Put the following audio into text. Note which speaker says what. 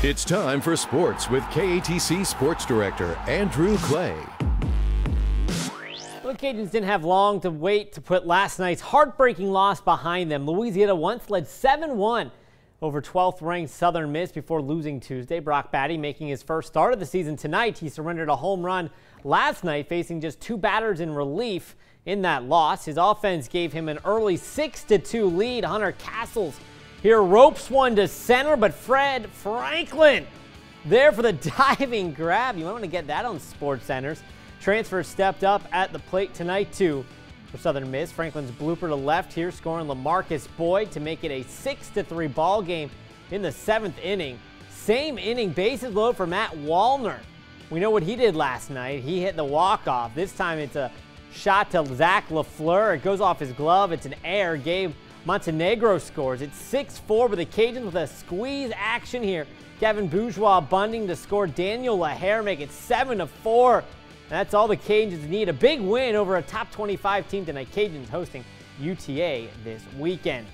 Speaker 1: It's time for sports with KATC Sports Director Andrew Clay.
Speaker 2: The Cajuns didn't have long to wait to put last night's heartbreaking loss behind them. Louisiana once led 7-1 over 12th-ranked Southern Miss before losing Tuesday. Brock Batty making his first start of the season tonight. He surrendered a home run last night, facing just two batters in relief in that loss. His offense gave him an early 6-2 lead. Hunter Castles here ropes one to center, but Fred Franklin there for the diving grab. You might want to get that on SportsCenters. Transfer stepped up at the plate tonight, too, for Southern Miss. Franklin's blooper to left here, scoring LaMarcus Boyd to make it a 6-3 ball game in the 7th inning. Same inning, bases loaded for Matt Wallner. We know what he did last night. He hit the walk-off. This time it's a shot to Zach LaFleur. It goes off his glove. It's an error. Gabe Montenegro scores. It's 6-4, but the Cajuns with a squeeze action here. Kevin Bourgeois bunting to score. Daniel LaHare make it 7-4. That's all the Cajuns need. A big win over a top 25 team tonight. Cajuns hosting UTA this weekend.